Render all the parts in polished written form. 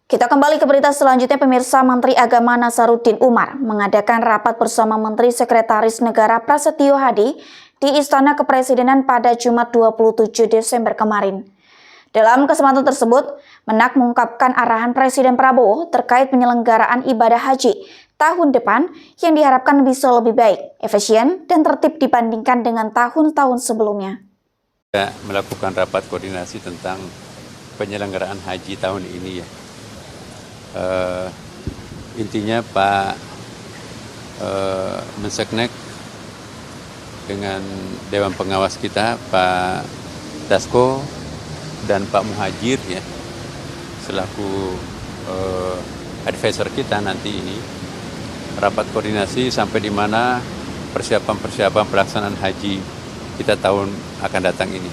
Kita kembali ke berita selanjutnya, pemirsa. Menteri Agama Nasaruddin Umar mengadakan rapat bersama Menteri Sekretaris Negara Prasetyo Hadi di Istana Kepresidenan pada Jumat 27 Desember kemarin. Dalam kesempatan tersebut, Menak mengungkapkan arahan Presiden Prabowo terkait penyelenggaraan ibadah haji tahun depan yang diharapkan bisa lebih baik, efisien, dan tertib dibandingkan dengan tahun-tahun sebelumnya. Kita melakukan rapat koordinasi tentang penyelenggaraan haji tahun ini ya. Intinya Pak Menseknek dengan Dewan Pengawas kita, Pak Dasko dan Pak Muhajir ya, selaku advisor kita nanti ini rapat koordinasi sampai di mana persiapan pelaksanaan haji kita tahun akan datang ini.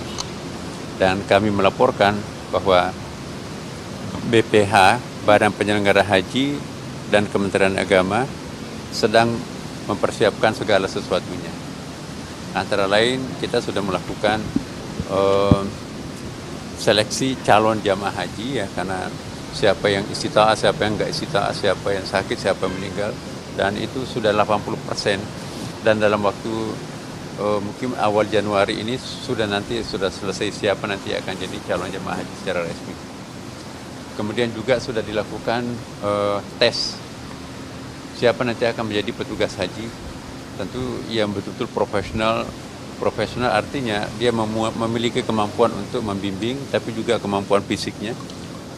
Dan kami melaporkan bahwa BPH, Badan Penyelenggara Haji, dan Kementerian Agama sedang mempersiapkan segala sesuatunya. Antara lain kita sudah melakukan seleksi calon jamaah haji ya, karena siapa yang istita'ah, siapa yang enggak istita'ah, siapa yang sakit, siapa yang meninggal, dan itu sudah 80%. Dan dalam waktu mungkin awal Januari ini sudah selesai siapa nanti akan jadi calon jamaah haji secara resmi. Kemudian juga sudah dilakukan tes siapa nanti akan menjadi petugas haji. Tentu yang betul-betul profesional artinya dia memiliki kemampuan untuk membimbing, tapi juga kemampuan fisiknya,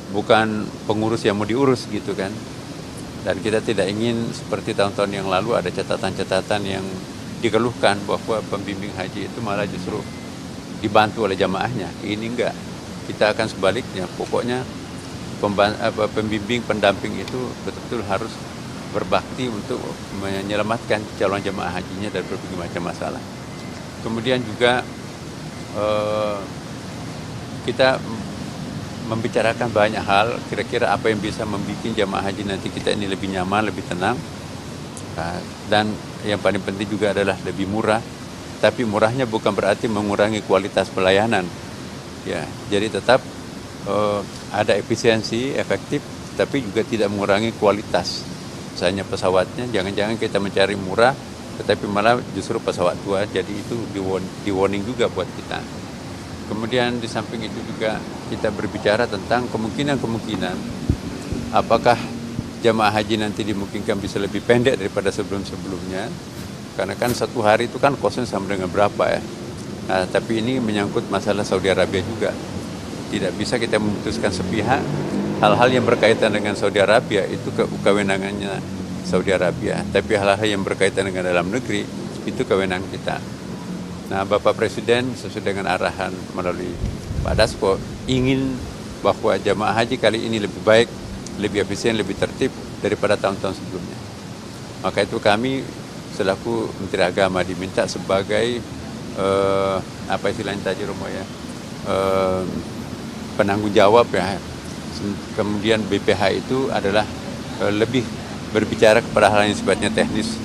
bukan pengurus yang mau diurus gitu kan. Dan kita tidak ingin seperti tahun-tahun yang lalu ada catatan-catatan yang dikeluhkan bahwa pembimbing haji itu malah justru dibantu oleh jamaahnya. Ini enggak, kita akan sebaliknya. Pokoknya pembimbing pendamping itu betul-betul harus berbakti untuk menyelamatkan calon jamaah hajinya dari berbagai macam masalah. Kemudian juga kita membicarakan banyak hal, kira-kira apa yang bisa membuat jamaah haji nanti kita ini lebih nyaman, lebih tenang, dan yang paling penting juga adalah lebih murah. Tapi murahnya bukan berarti mengurangi kualitas pelayanan ya, jadi tetap ada efisiensi, efektif, tapi juga tidak mengurangi kualitas. Misalnya pesawatnya, jangan-jangan kita mencari murah, tetapi malah justru pesawat tua, jadi itu di warning juga buat kita. Kemudian di samping itu juga kita berbicara tentang kemungkinan apakah jamaah haji nanti dimungkinkan bisa lebih pendek daripada sebelum-sebelumnya, karena kan satu hari itu kan kosnya sama dengan berapa ya. Nah, tapi ini menyangkut masalah Saudi Arabia juga. Tidak bisa kita memutuskan sepihak hal-hal yang berkaitan dengan Saudi Arabia, itu kewenangannya Saudi Arabia. Tapi hal-hal yang berkaitan dengan dalam negeri itu kewenangan kita. Nah, Bapak Presiden sesuai dengan arahan melalui Pak Dasko ingin bahwa jamaah haji kali ini lebih baik, lebih efisien, lebih tertib daripada tahun-tahun sebelumnya. Maka itu kami selaku Menteri Agama diminta sebagai apa istilahnya tadi Romo ya, penanggung jawab ya. Kemudian BPH itu adalah lebih berbicara kepada hal yang sifatnya teknis,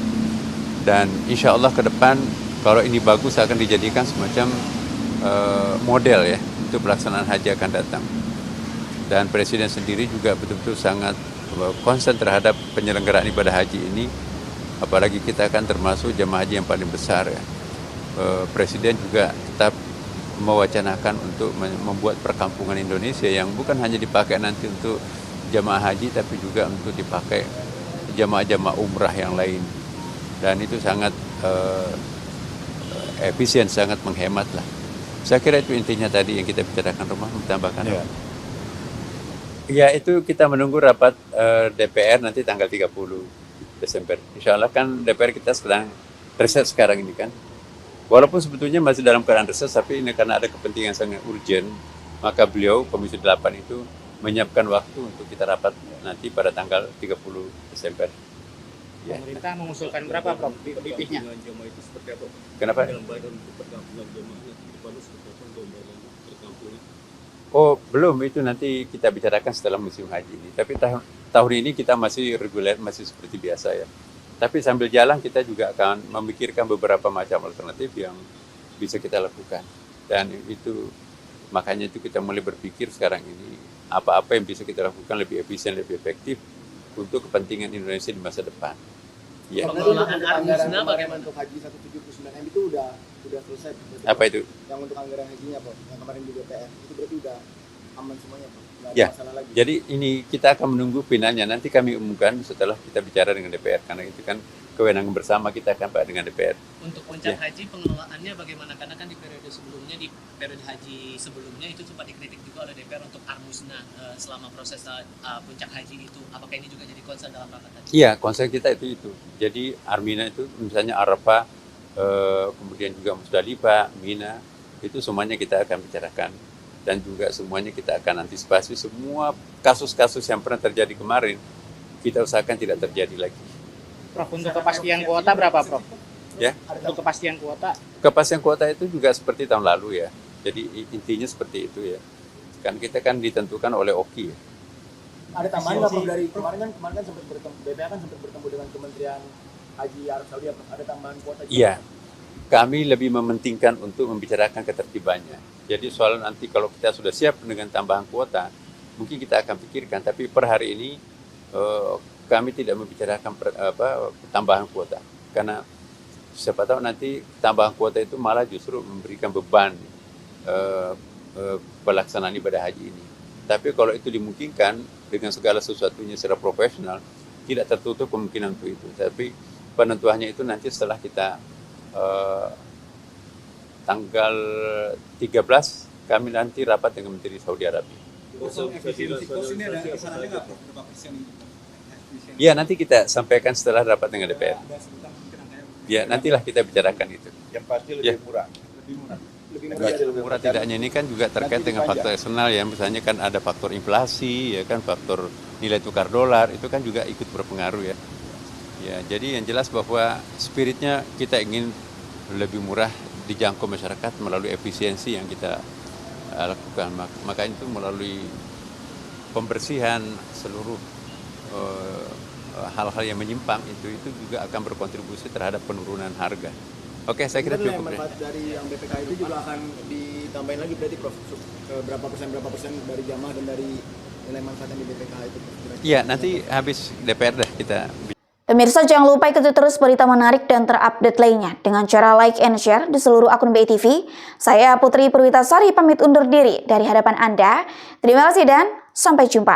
dan insya Allah ke depan kalau ini bagus akan dijadikan semacam model ya untuk pelaksanaan haji akan datang. Dan Presiden sendiri juga betul-betul sangat konsen terhadap penyelenggaraan ibadah haji ini, apalagi kita akan termasuk jamaah haji yang paling besar ya. Presiden juga tetap mewacanakan untuk membuat perkampungan Indonesia yang bukan hanya dipakai nanti untuk jamaah haji, tapi juga untuk dipakai jamaah-jamaah umrah yang lain. Dan itu sangat efisien, sangat menghemat lah. Saya kira itu intinya tadi yang kita bicarakan. Rumah menambahkan. Ya, itu kita menunggu rapat DPR nanti tanggal 30 Desember. Insya Allah kan DPR kita sedang reses sekarang ini kan. Walaupun sebetulnya masih dalam keadaan reses, tapi ini karena ada kepentingan sangat urgent, maka beliau, Komisi 8 itu menyiapkan waktu untuk kita rapat nanti pada tanggal 30 Desember. Ya. Pemerintah mengusulkan berapa, Prof? BP-nya? Kenapa? Oh, belum. Itu nanti kita bicarakan setelah musim haji ini. Tapi tahun ini kita masih reguler, masih seperti biasa ya. Tapi sambil jalan kita juga akan memikirkan beberapa macam alternatif yang bisa kita lakukan. Dan itu makanya itu kita mulai berpikir sekarang ini apa-apa yang bisa kita lakukan lebih efisien, lebih efektif untuk kepentingan Indonesia di masa depan. Ya. Pengelolaan Armusna bagaimana? Untuk haji 179M itu udah selesai. Apa itu? Yang untuk anggaran hajinya, Pak, yang kemarin di DPR itu berarti udah aman semuanya, Pak. Nggak ada Ya. masalah lagi. Jadi ini kita akan menunggu finalnya. Nanti kami umumkan setelah kita bicara dengan DPR, karena itu kan kewenangan bersama kita kan Pak dengan DPR. Untuk puncak haji pengelolaannya bagaimana? Karena kan di periode sebelumnya, di periode haji sebelumnya itu sempat dikritik juga oleh DPR untuk Armusna selama proses puncak haji itu. Apakah ini juga jadi concern dalam rapat tadi? Iya, konsep kita itu. Jadi Armina itu misalnya Arafah, kemudian juga Musdalifah, Mina, itu semuanya kita akan bicarakan. Dan juga semuanya kita akan antisipasi semua kasus-kasus yang pernah terjadi kemarin, kita usahakan tidak terjadi lagi. Prof, untuk kepastian kuota berapa, Prof? Ya. Untuk kepastian kuota? Kepastian kuota itu juga seperti tahun lalu ya. Jadi intinya seperti itu ya. Kan kita kan ditentukan oleh OKI ya. Ada tambahan nggak, Prof, dari kemarin kan sempat bertemu, BPA kan sempat bertemu dengan Kementerian Haji Arab Saudi, Prof. Ada tambahan kuota juga? Iya. Kami lebih mementingkan untuk membicarakan ketertibannya. Jadi soal nanti kalau kita sudah siap dengan tambahan kuota, mungkin kita akan pikirkan. Tapi per hari ini kami tidak membicarakan tambahan kuota. Karena siapa tahu nanti tambahan kuota itu malah justru memberikan beban pelaksanaan ibadah haji ini. Tapi kalau itu dimungkinkan dengan segala sesuatunya secara profesional, tidak tertutup kemungkinan untuk itu. Tapi penentuannya itu nanti setelah kita tanggal 13 kami nanti rapat dengan Menteri Saudi Arabia. Ya, nanti kita sampaikan setelah rapat dengan DPR. Ya, nantilah kita bicarakan itu. Yang pasti lebih murah. Lebih murah tidaknya ini kan juga terkait dengan faktor eksternal ya, misalnya kan ada faktor inflasi, ya kan faktor nilai tukar dolar, itu kan juga ikut berpengaruh ya. Ya, jadi yang jelas bahwa spiritnya kita ingin lebih murah dijangkau masyarakat melalui efisiensi yang kita lakukan. Maka itu melalui pembersihan seluruh hal-hal yang menyimpang itu juga akan berkontribusi terhadap penurunan harga. Oke, saya kira cukup. Manfaat dari yang BPK itu juga akan ditambahin lagi berarti, Prof, berapa persen dari jamaah dan dari nilai manfaat yang di BPK itu? Iya, nanti habis DPR dah kita. Pemirsa, jangan lupa ikuti terus berita menarik dan terupdate lainnya dengan cara like and share di seluruh akun BI TV. Saya Putri Purwitasari pamit undur diri dari hadapan Anda. Terima kasih dan sampai jumpa.